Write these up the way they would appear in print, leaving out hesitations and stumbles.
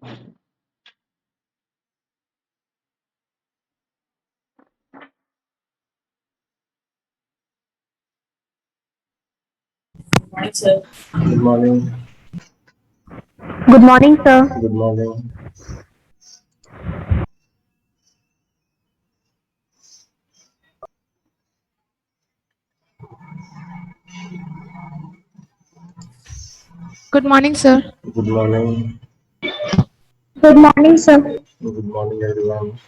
Morning, sir. Good morning. Good morning, sir. Good morning. Good morning, sir. Good morning. Good morning, sir. Good morning, everyone.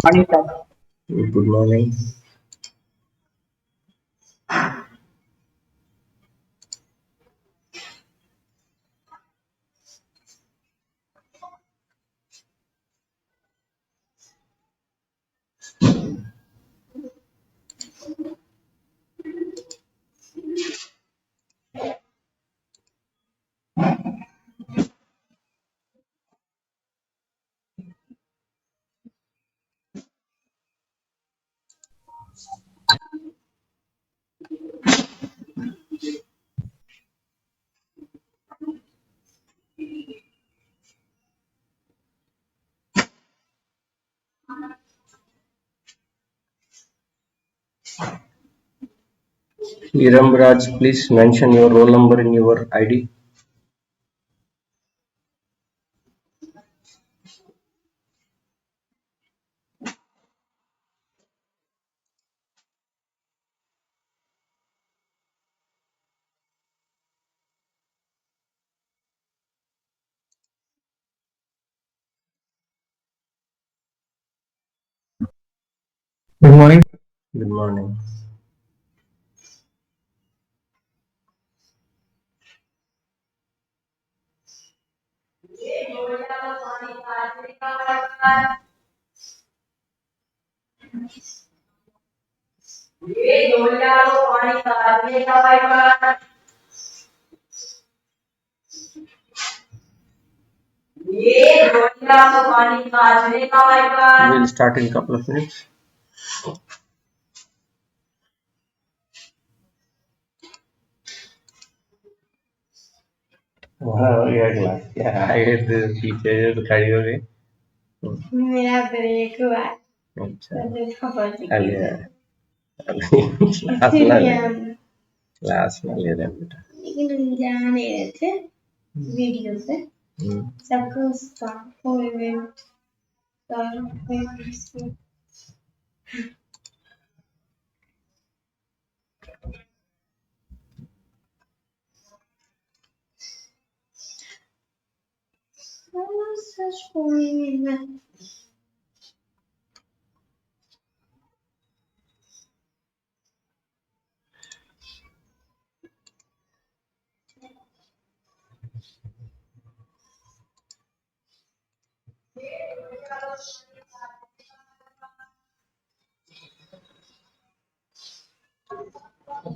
Morning, sir. Good morning. Hiram Raj, please mention your roll number in your ID. Good morning. Good morning. We'll start in a couple of minutes. Wow, yeah, class. Yeah, I had the teacher खड़ी हो गई. मेरा break हुआ. अच्छा. अलिया. Class ना ले. Class ना ले रहे बेटा. लेकिन हम जा नहीं रहे थे वीडियो से. सबको स्टॉप हो गए. Such boring.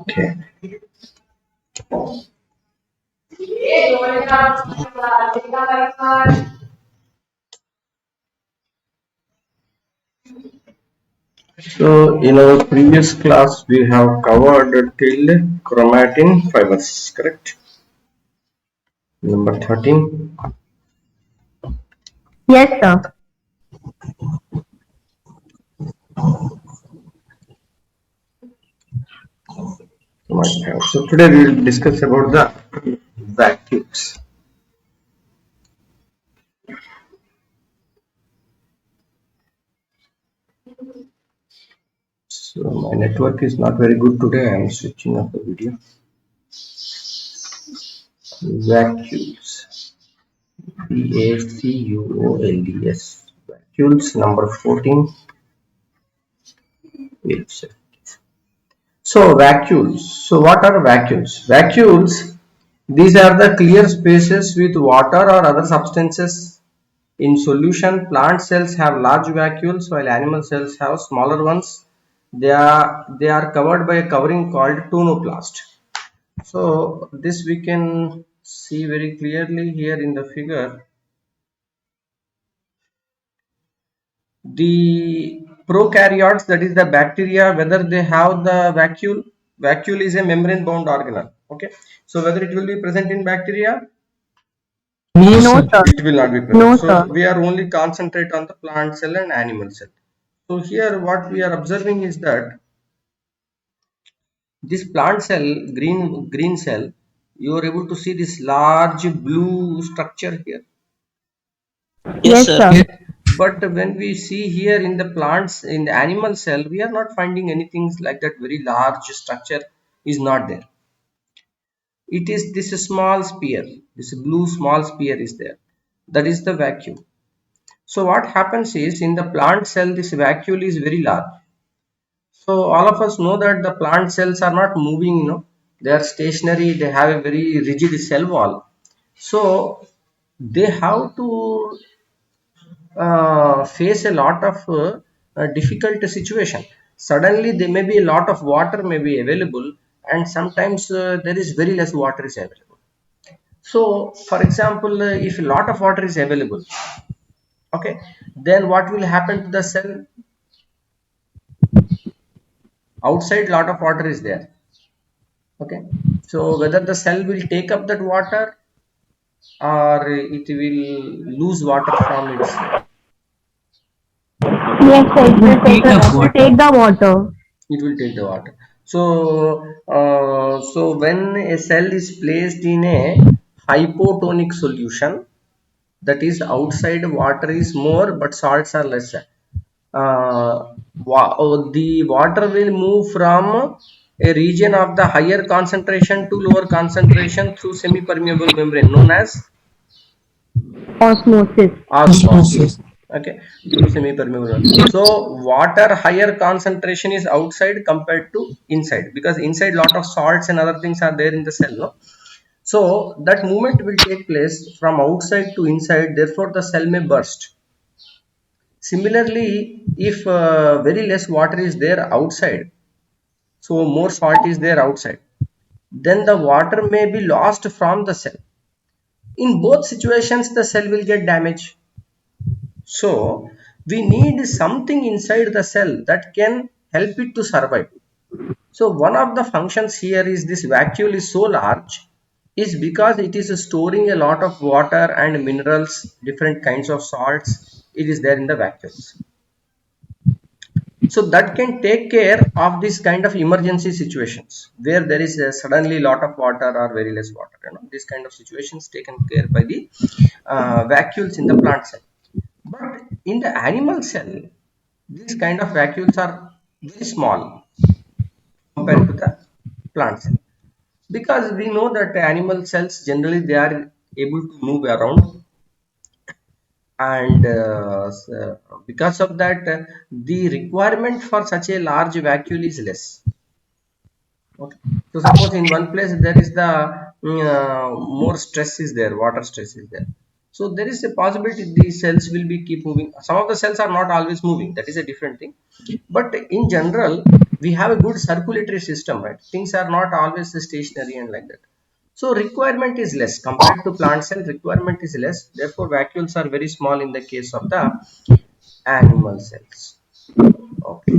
Okay. So in our previous class we have covered till chromatin fibers, correct? Number 13. Yes, sir. So today we will discuss about the vacuums. So my network is not very good today. I am switching off the video. Vacuoles. Vacuoles. Vacuoles number 14. It's So vacuoles. So what are vacuoles? Vacuoles, these are the clear spaces with water or other substances in solution. Plant cells have large vacuoles while animal cells have smaller ones. They are covered by a covering called tonoplast. So this we can see very clearly here in the figure. The prokaryotes, that is the bacteria, whether they have the vacuole is a membrane bound organelle. Okay, so whether it will be present in bacteria, No, No, sir. sir. it will not be present. No, So sir. we are only concentrate on the plant cell and animal cell. So here what we are observing is that this plant cell, green cell, you are able to see this large blue structure here. Yes, Yes, sir. sir. But when we see here in the plants, in the animal cell, we are not finding anything like that. Very large structure is not there. It is this small sphere, this blue small sphere is there. That is the vacuole. So what happens is, in the plant cell, this vacuole is very large. So all of us know that the plant cells are not moving, they are stationary. They have a very rigid cell wall. So they have to face a lot of difficult situation. Suddenly there may be a lot of water may be available, and sometimes there is very less water is available. So for example, if a lot of water is available, okay, then what will happen to the cell? Outside lot of water is there. Okay, so whether the cell will take up that water or it will lose water from its, Yes, sir. It will Take the water. take the water. it will take the water. So so when a cell is placed in a hypotonic solution, that is outside water is more but salts are less, the water will move from a region of the higher concentration to lower concentration through semi permeable membrane known as Osmosis. osmosis. Osmosis. Okay, through semi-permeable. So water higher concentration is outside compared to inside, because inside lot of salts and other things are there in the cell, no? So that movement will take place from outside to inside, therefore the cell may burst. Similarly, if very less water is there outside, so more salt is there outside, then the water may be lost from the cell. In both situations the cell will get damaged. So we need something inside the cell that can help it to survive. So one of the functions here is this vacuole is so large is because it is storing a lot of water and minerals, different kinds of salts. It is there in the vacuoles. So that can take care of this kind of emergency situations where there is a suddenly lot of water or very less water. This kind of situations taken care by the vacuoles in the plant cell. But in the animal cell, these kind of vacuoles are very small compared to the plant cell, because we know that animal cells generally they are able to move around, and because of that, the requirement for such a large vacuole is less. Okay, so suppose in one place there is the more stress is there, water stress is there, so there is a possibility these cells will be keep moving. Some of the cells are not always moving, that is a different thing, but in general we have a good circulatory system, right? Things are not always stationary and like that. So requirement is less compared to plant cell, requirement is less, therefore vacuoles are very small in the case of the animal cells. Okay,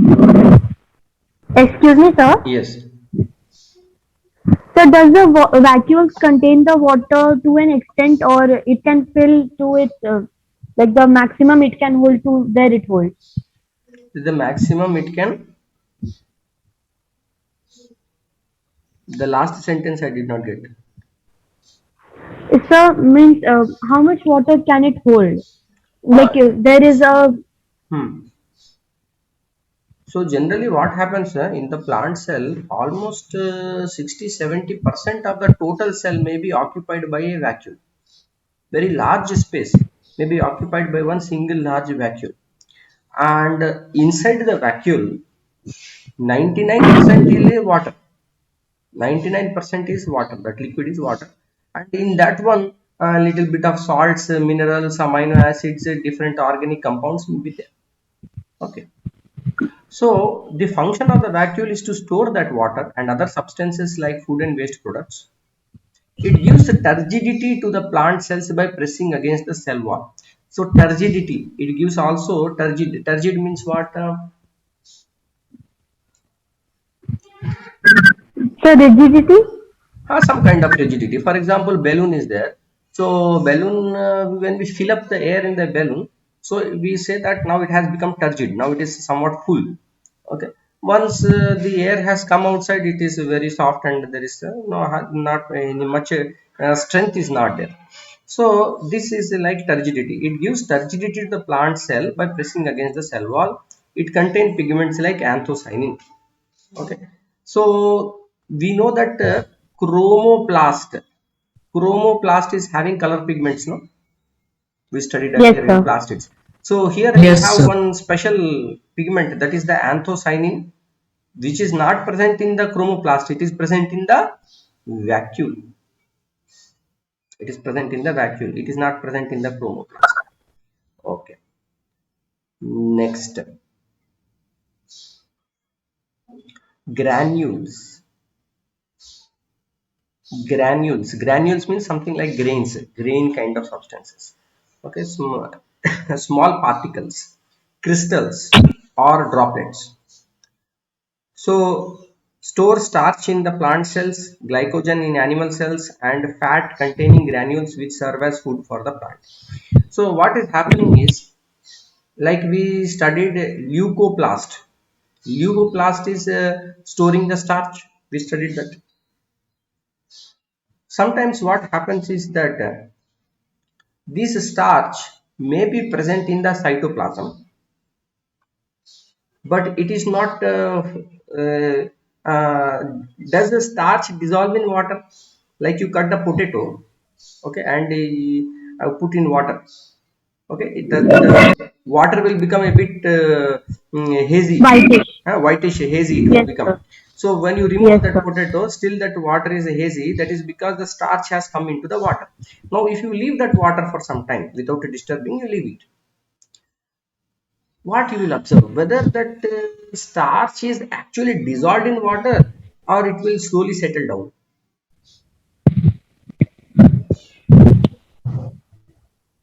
Excuse me, sir. Yes. So does the vacuoles contain the water to an extent, or it can fill to its like the maximum it can hold to there it holds? The maximum it can. The last sentence I did not get. So means how much water can it hold? Uh, Like there is a hmm. So generally what happens in the plant cell, almost 60-70% of the total cell may be occupied by a vacuole. Very large space may be occupied by one single large vacuole. And inside the vacuole, 99% is water. 99% is water. That liquid is water. And in that one, a little bit of salts, minerals, amino acids, different organic compounds will be there. Okay. So the function of the vacuole is to store that water and other substances like food and waste products. It gives turgidity to the plant cells by pressing against the cell wall. So turgidity, it gives also turgid. Turgid means what? so rigidity. Some kind of rigidity. For example, balloon is there. So balloon, when we fill up the air in the balloon, so we say that now it has become turgid. Now it is somewhat full. Okay. Once the air has come outside, it is very soft and there is not any much strength is not there. So this is like turgidity. It gives turgidity to the plant cell by pressing against the cell wall. It contains pigments like anthocyanin. Okay. So we know that chromoplast. Chromoplast is having color pigments, no? We studied Yes, earlier in sir. plastics. So here we Yes, have sir. one special pigment, that is the anthocyanin, which is not present in the chromoplast. It is present in the vacuole. It is present in the vacuole. It is not present in the chromoplast. Okay. Next, granules. Granules means something like grain kind of substances. Okay, small, small particles, crystals, or droplets. So store starch in the plant cells, glycogen in animal cells, and fat containing granules which serve as food for the plant. So what is happening is, like we studied leucoplast. Leucoplast is storing the starch. We studied that. Sometimes what happens is that this starch may be present in the cytoplasm, but it is not. Uh, uh, does the starch dissolve in water? Like you cut the potato, okay, and put in water. Okay, the water will become a bit hazy, Whitish. whitish, hazy. It will Yes, become. sir. So when you remove Yes, that sir. potato, still that water is hazy. That is because the starch has come into the water. Now, if you leave that water for some time without disturbing, you leave it. What you will observe, whether that starch is actually dissolved in water or it will slowly settle down.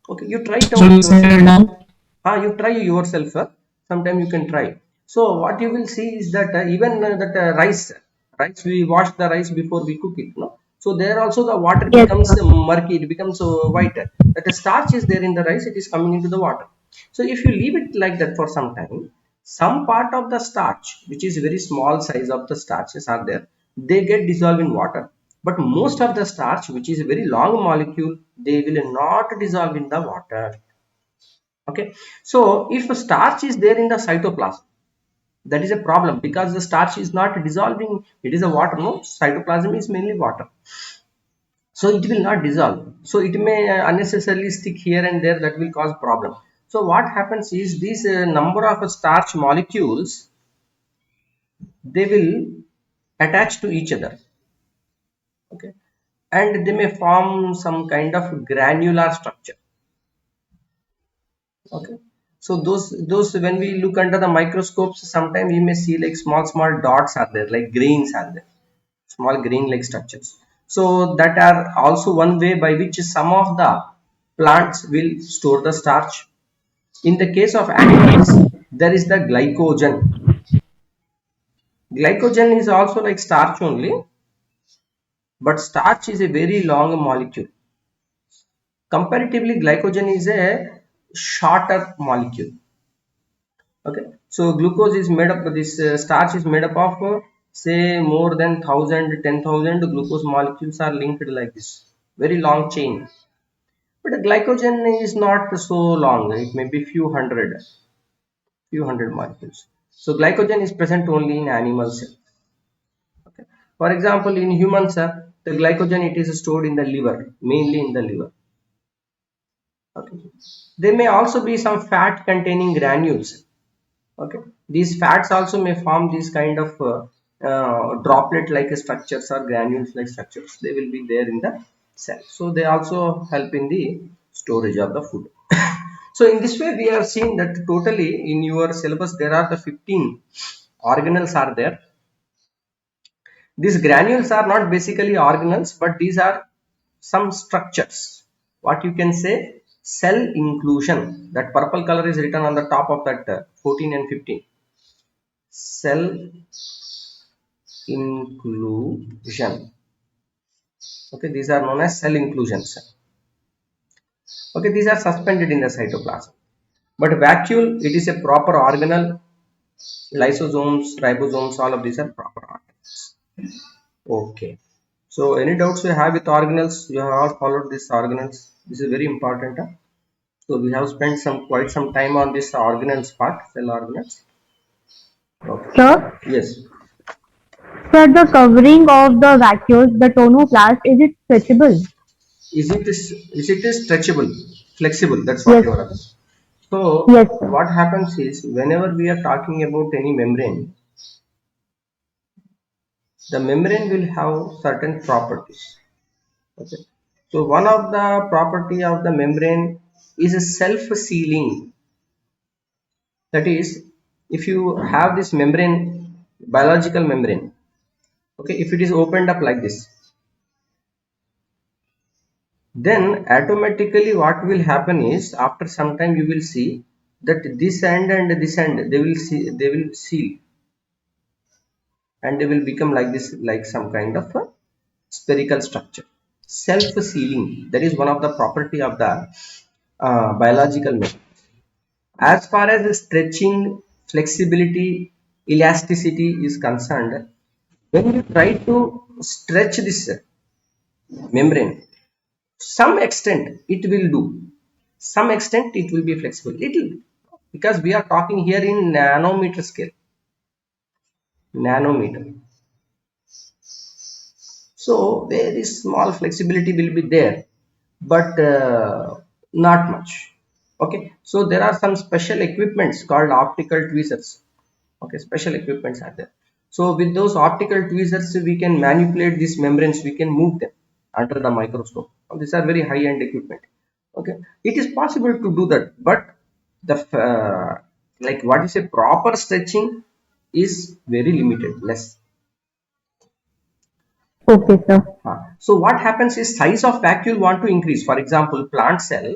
Okay, you try it So out you yourself. settle down. You try yourself. Sometime you can try. So what you will see is that even that rice, we wash the rice before we cook it, no? So there also the water Yes, becomes sir. murky, it becomes white. That the starch is there in the rice, it is coming into the water. So if you leave it like that for some time, some part of the starch, which is very small size of the starches are there, they get dissolved in water. But most of the starch, which is a very long molecule, they will not dissolve in the water. Okay, so if a starch is there in the cytoplasm, that is a problem because the starch is not dissolving. It is a water, no? Cytoplasm is mainly water, so it will not dissolve. So it may unnecessarily stick here and there. That will cause problem. So what happens is this number of starch molecules, they will attach to each other. Okay, and they may form some kind of granular structure. Okay, so those when we look under the microscopes, sometimes we may see like small dots are there, like grains are there, small grain like structures. So that are also one way by which some of the plants will store the starch. In the case of animals, there is the glycogen. Glycogen is also like starch only, but starch is a very long molecule. Comparatively, glycogen is a shorter molecule. Okay, so glucose is made up. This starch is made up of say more than 10,000 glucose molecules are linked like this, very long chain. But glycogen is not so long. It may be few hundred molecules. So glycogen is present only in animal cells. Okay. For example, in humans, the glycogen it is stored in the liver, mainly in the liver. Okay. There may also be some fat containing granules. Okay. These fats also may form these kind of droplet like structures or granules like structures. They will be there in the cell. So they also help in the storage of the food. So in this way we have seen that totally in your syllabus there are the 15 organelles are there. These granules are not basically organelles, but these are some structures. What you can say, cell inclusion. That purple color is written on the top of that 14 and 15. Cell inclusion. Okay, these are known as cell inclusions. Okay, these are suspended in the cytoplasm. But vacuole, it is a proper organelle. Lysosomes, ribosomes, all of these are proper organelles. Okay. So any doubts you have with organelles? You have all followed these organelles. This is very important. So we have spent quite some time on this organelles part, cell organelles. Okay. Sir, Yes. sir, the covering of the vacuoles, the tonoplast, is it stretchable? Is it stretchable, flexible? That's what Yes, you are asking. So yes, sir. what happens is whenever we are talking about any membrane, the membrane will have certain properties. Okay. So one of the property of the membrane is a self-sealing. That is, if you have this membrane, biological membrane, okay, if it is opened up like this, then automatically what will happen is after some time you will see that this end and this end they will seal and they will become like this, like some kind of a spherical structure. Self-sealing, that is one of the property of the biological membrane. As far as stretching, flexibility, elasticity is concerned, when you try to stretch this membrane, some extent it will do, some extent it will be flexible, little, because we are talking here in nanometer scale, nanometer. So very small flexibility will be there, but not much. Okay, so there are some special equipments called optical tweezers. Okay, special equipments are there. So with those optical tweezers, we can manipulate these membranes. We can move them under the microscope. These are very high-end equipment. Okay, it is possible to do that, but the like what is a proper stretching is very limited, less. Okay, sir. So what happens is size of vacuole want to increase. For example, plant cell,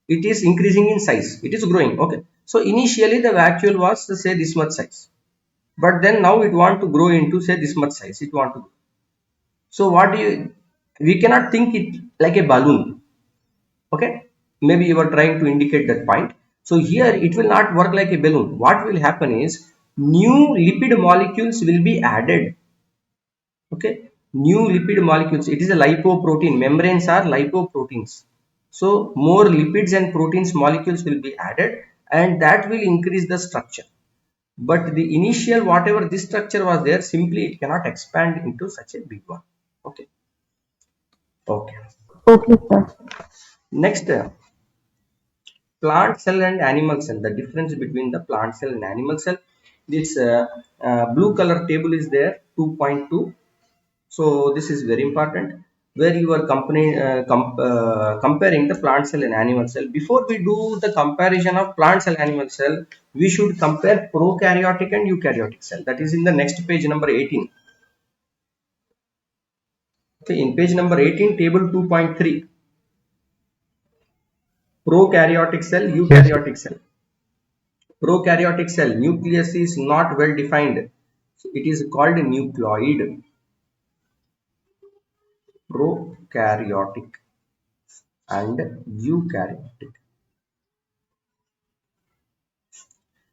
it is increasing in size. It is growing. Okay. So initially the vacuole was say this much size, but then now it want to grow into say this much size. It want to. So what do you? We cannot think it like a balloon. Okay. Maybe you are trying to indicate that point. So here it will not work like a balloon. What will happen is new lipid molecules will be added. Okay, new lipid molecules, it is a lipoprotein, membranes are lipoproteins, so more lipids and proteins molecules will be added and that will increase the structure, but the initial whatever this structure was there, simply it cannot expand into such a big one. Okay. Okay. Okay, sir. Next, plant cell and animal cell, the difference between the plant cell and animal cell. This blue color table is there, 2.2. So this is very important, where you are comparing the plant cell and animal cell. Before we do the comparison of plant cell animal cell, we should compare prokaryotic and eukaryotic cell. That is in the next page number 18. Okay, in page number 18, table 2.3. Prokaryotic cell, eukaryotic cell. Prokaryotic cell, nucleus is not well defined. So it is called nucleoid. Prokaryotic and eukaryotic.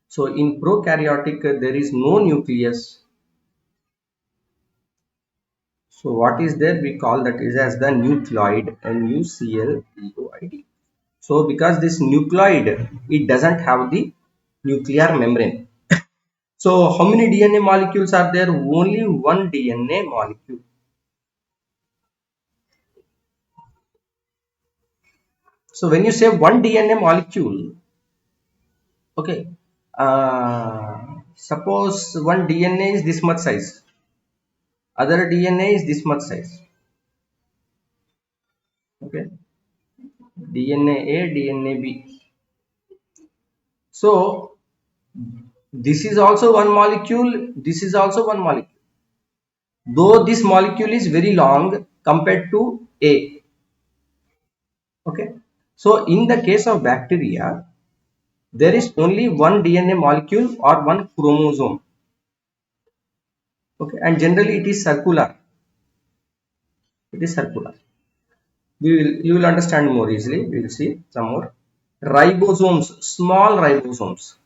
So in prokaryotic there is no nucleus. So what is there? We call that is as the nucleoid, NuCleoid. So because this nucleoid, it doesn't have the nuclear membrane. So how many DNA molecules are there? Only one DNA molecule. So when you say one DNA molecule, okay, suppose one DNA is this much size, other DNA is this much size, okay, DNA A, DNA B. So this is also one molecule, this is also one molecule. Though this molecule is very long compared to A, okay. So in the case of bacteria, there is only one DNA molecule or one chromosome, okay, and generally it is circular. It is circular. You will understand more easily. We will see some more. Ribosomes, small ribosomes.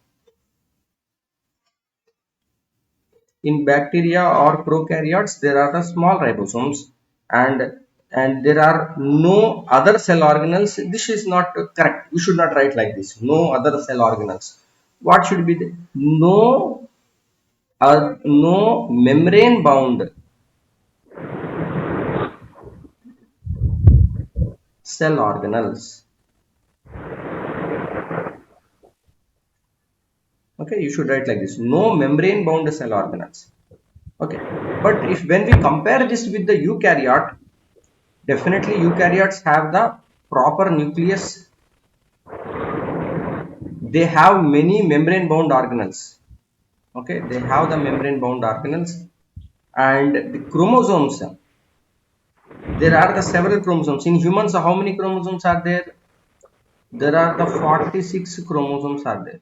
In bacteria or prokaryotes, there are the small ribosomes, and there are no other cell organelles. This is not correct. We should not write like this. No other cell organelles. What should be the no membrane bound cell organelles. Okay, you should write like this. No membrane bound cell organelles. Okay, but if when we compare this with the eukaryote, definitely eukaryotes have the proper nucleus. They have many membrane bound organelles. Okay, they have the membrane bound organelles, and the chromosomes. There are the several chromosomes. In humans, how many chromosomes are there? There are the 46 chromosomes are there.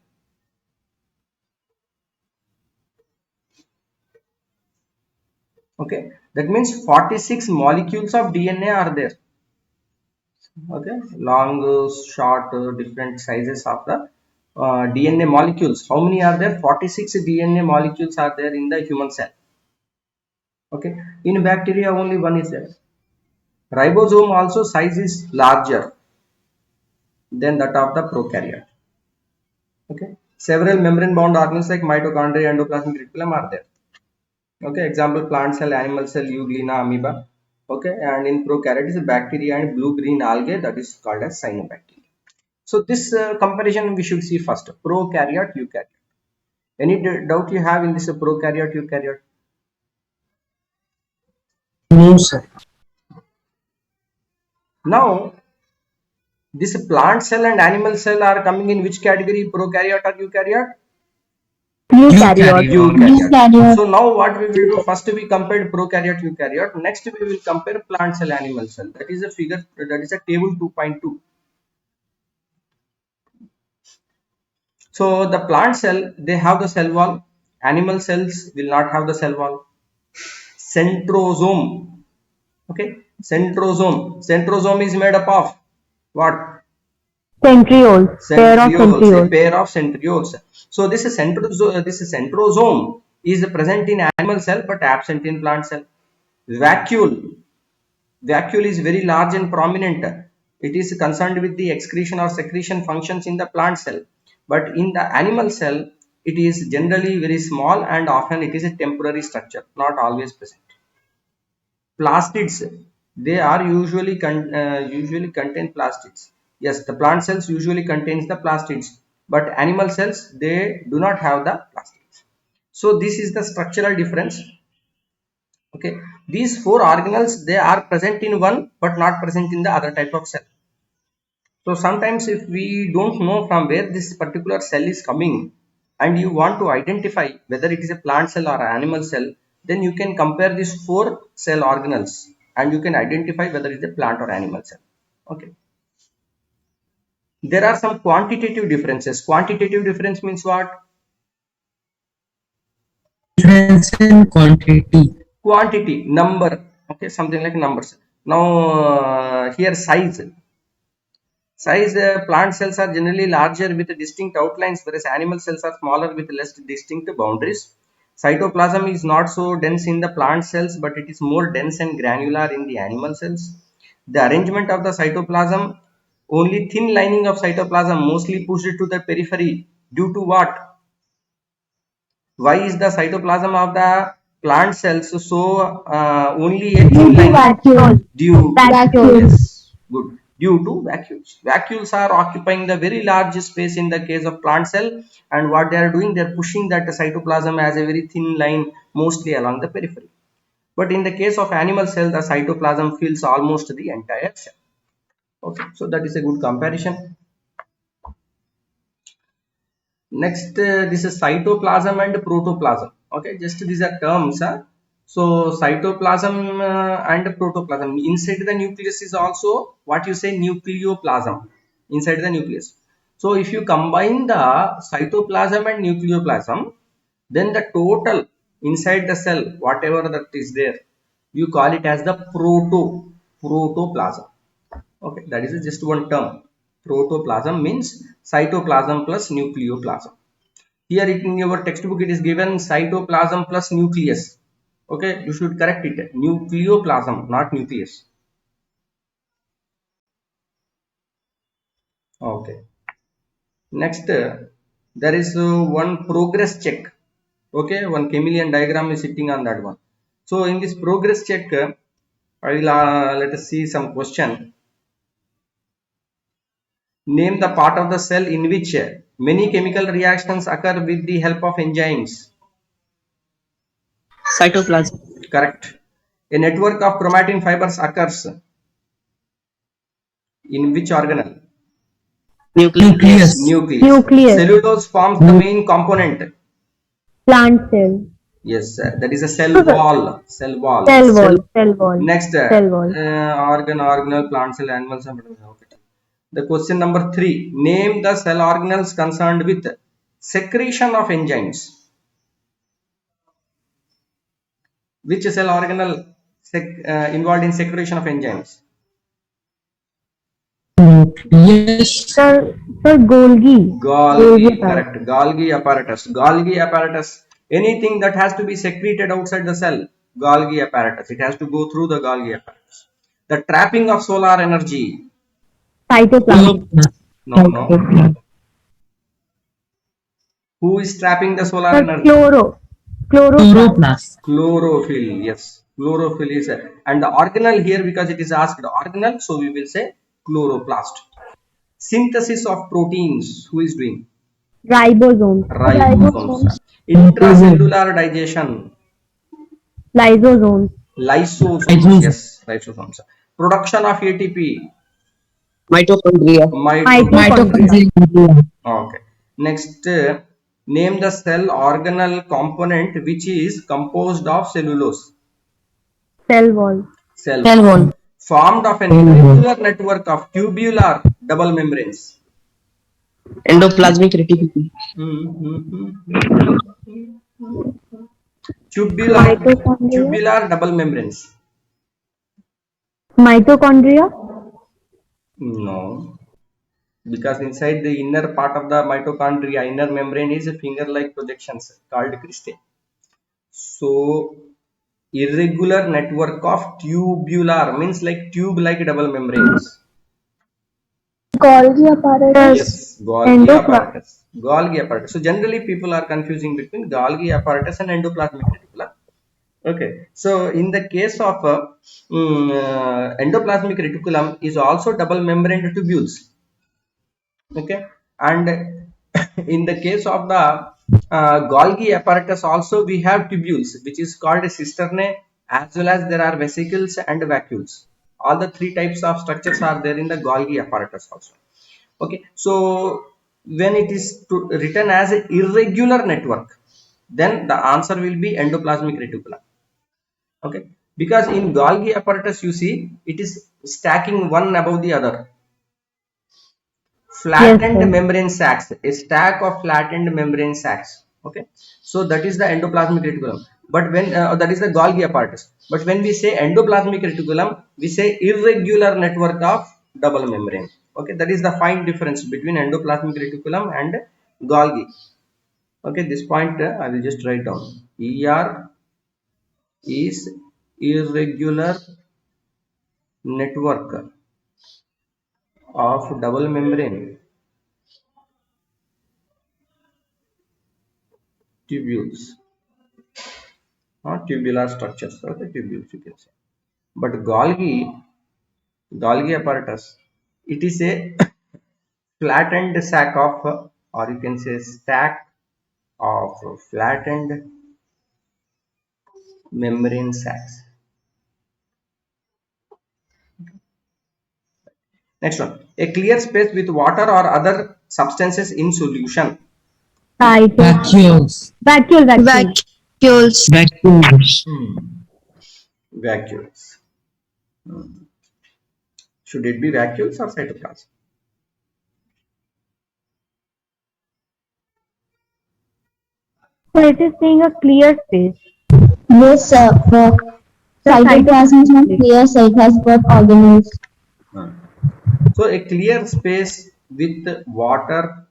Okay, that means 46 molecules of DNA are there. Okay, long, short, different sizes of the DNA molecules. How many are there? 46 DNA molecules are there in the human cell. Okay, in bacteria only one is there. Ribosome also size is larger than that of the prokaryote. Okay, several membrane bound organelles like mitochondria, endoplasmic reticulum are there. Okay, example plant cell, animal cell, euglena, amoeba. Okay, and in prokaryote is bacteria and blue green algae, that is called as cyanobacteria. So this comparison we should see first, prokaryote, eukaryote. Any doubt you have in this prokaryote, eukaryote? No, sir. Now this plant cell and animal cell are coming in which category, prokaryote or eukaryote? Eukaryote. Eukaryote. So now what we will do, first we compared prokaryote, eukaryote. Next we will compare plant cell, animal cell. That is a figure, that is a table 2.2. So the plant cell, they have the cell wall. Animal cells will not have the cell wall. Centrosome. Okay, centrosome. Centrosome is made up of what? Centrioles. Pair of Centrioles. A centrioles. pair of centrioles. So this centrosome is present in animal cell but absent in plant cell. Vacuole. Vacuole is very large and prominent. It is concerned with the excretion or secretion functions in the plant cell. But in the animal cell, it is generally very small and often it is a temporary structure, not always present. Plastids, they are usually contain plastids. Yes, the plant cells usually contains the plastids, but animal cells, they do not have the plastids. So this is the structural difference. Okay, these four organelles, they are present in one but not present in the other type of cell. So sometimes if we don't know from where this particular cell is coming and you want to identify whether it is a plant cell or an animal cell, then you can compare these four cell organelles and you can identify whether it is a plant or animal cell. Okay, there are some quantitative differences. Quantitative difference means what? difference in quantity, number, okay, something like numbers. Now here size. Plant cells are generally larger with distinct outlines, whereas animal cells are smaller with less distinct boundaries. Cytoplasm is not so dense in the plant cells, but it is more dense and granular in the animal cells. The arrangement of the cytoplasm, only thin lining of cytoplasm mostly pushed to the periphery due to what? Why is the cytoplasm of the plant cells so only a thin lining? Vacuole. Due Vacuole. yes, good. Due to vacuoles. Vacuoles are occupying the very large space in the case of plant cell, and what they are doing, they are pushing that cytoplasm as a very thin line mostly along the periphery. But in the case of animal cell, the cytoplasm fills almost the entire cell. Okay, so that is a good comparison. Next, this is cytoplasm and protoplasm. Okay, just these are terms. So cytoplasm and protoplasm. Inside the nucleus is also what you say nucleoplasm. Inside the nucleus. So if you combine the cytoplasm and nucleoplasm, then the total inside the cell, whatever that is there, you call it as the protoplasm. Okay, that is just one term. Protoplasm means cytoplasm plus nucleoplasm. Here in your textbook it is given cytoplasm plus nucleus. Okay, you should correct it. Nucleoplasm, not nucleus. Okay. Next, there is one progress check. Okay, one chameleon diagram is sitting on that one. So in this progress check, I will let us see some question. Name the part of the cell in which many chemical reactions occur with the help of enzymes. cytoplasm. Correct. A network of chromatin fibers occurs in which organelle? Nucleus. Nucleus. Cellulose forms the main component. Plant cell. Yes, that is a cell wall. Cell wall. Cell wall. Cell wall. Next, Cell wall. organelle, plant cell, animal cell. Okay. The question number 3. Name the cell organelles concerned with secretion of enzymes. Which cell organelle involved in secretion of enzymes? Yes. Sir, Golgi. Golgi, correct. Golgi apparatus. Golgi apparatus. Anything that has to be secreted outside the cell, Golgi apparatus. It has to go through the Golgi apparatus. The trapping of solar energy. Cytoplasm. No. Who is trapping the solar Sir, energy? chloroplast. Chlorophyll. Yes. Chlorophyll is and the organelle here, because it is asked organelle, so we will say chloroplast. Synthesis of proteins. Who is doing? Ribosomes. Ribosomes. Intracellular digestion. Lysosomes. Lysosomes. Yes, lysosomes. Production of ATP. Mitochondria. Mitochondria. Okay. Next, name the cell organelle component which is composed of cellulose. Cell wall. Cell wall. Formed of an irregular network of tubular double membranes. Endoplasmic reticulum. Tubular double membranes. Mitochondria. No, because inside the inner part of the mitochondria, inner membrane is a finger-like projections called cristae. So irregular network of tubular means like tube-like double membranes. Golgi apparatus. Yes, Golgi apparatus. Golgi apparatus. So generally people are confusing between Golgi apparatus and endoplasmic reticulum. Okay, so in the case of endoplasmic reticulum is also double membraned tubules. Okay, and in the case of the Golgi apparatus also we have tubules, which is called a cisternae, as well as there are vesicles and vacuoles. All the three types of structures are there in the Golgi apparatus also. Okay, so when it is written as an irregular network, then the answer will be endoplasmic reticulum. Okay, because in Golgi apparatus you see it is stacking one above the other. Flattened membrane sacs, a stack of flattened membrane sacs. Okay, so that is the endoplasmic reticulum. But when that is the Golgi apparatus. But when we say endoplasmic reticulum, we say irregular network of double membrane. Okay, that is the fine difference between endoplasmic reticulum and Golgi. Okay, this point I will just write down. ER is irregular network of double membrane tubules or tubular structures, or the tubules you can say. But Golgi apparatus, it is a flattened sac of, or you can say stack of flattened membrane sacs. Next one, a clear space with water or other substances in solution. I think Vacuoles. vacuole. Vacuoles. Vacuoles. Should it be vacuoles or cytoplasm? So it is saying a clear space. Yes, the cytoplasm is not clear, so it has got organelles. So a clear space with water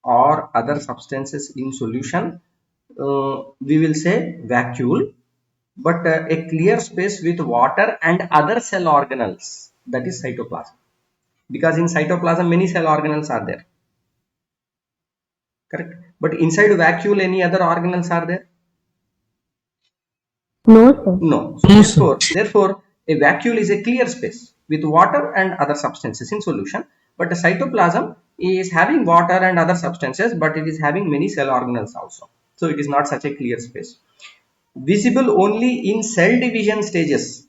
or other substances in solution, we will say vacuole. But a clear space with water and other cell organelles, that is cytoplasm. Because in cytoplasm many cell organelles are there. Correct. But inside vacuole any other organelles are there? No, sir. No. So therefore, a vacuole is a clear space with water and other substances in solution. But the cytoplasm is having water and other substances, but it is having many cell organelles also. So it is not such a clear space. Visible only in cell division stages.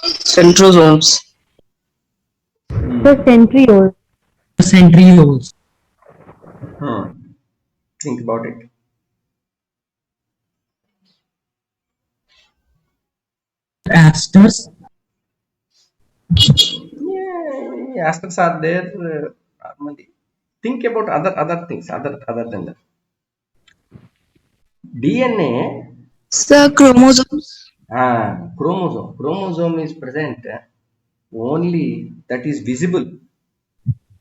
Centrosomes. So centrioles. Centrioles. Think about it. Asters. Yeah, asters are there normally. Think about other things other than that. DNA. Sir, chromosomes. Chromosome is present only that is visible,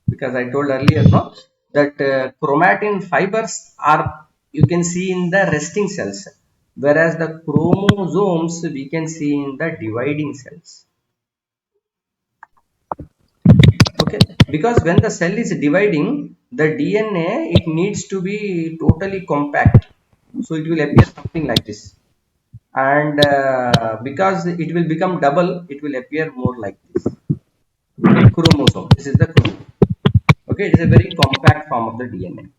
because I told earlier no that chromatin fibers are you can see in the resting cells, whereas the chromosomes we can see in the dividing cells. Okay, because when the cell is dividing, the DNA it needs to be totally compact, so it will appear something like this. And because it will become double, it will appear more like this. Chromosome, this is the chromosome. Okay, it is a very compact form of the DNA.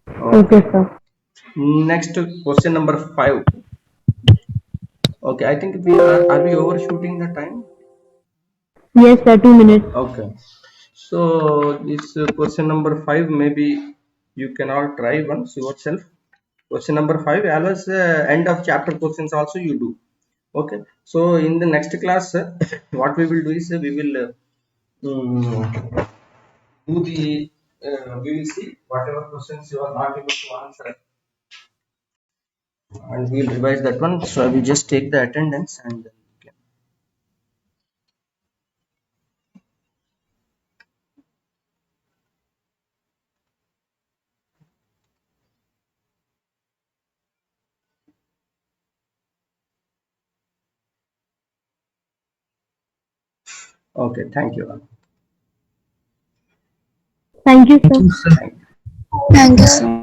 Okay, sir. Next question number 5. Okay, I think we are we overshooting the time? Yes, sir. 2 minutes. Okay, so this question number 5, maybe you can all try once yourself. Question number 5, always end of chapter questions also you do. Okay, so in the next class what we will do is we will do the we will see whatever questions you are not able to answer, and we will revise that one. So I will just take the attendance and then okay, thank you. Thank you, sir. Thank you. Thank you, sir.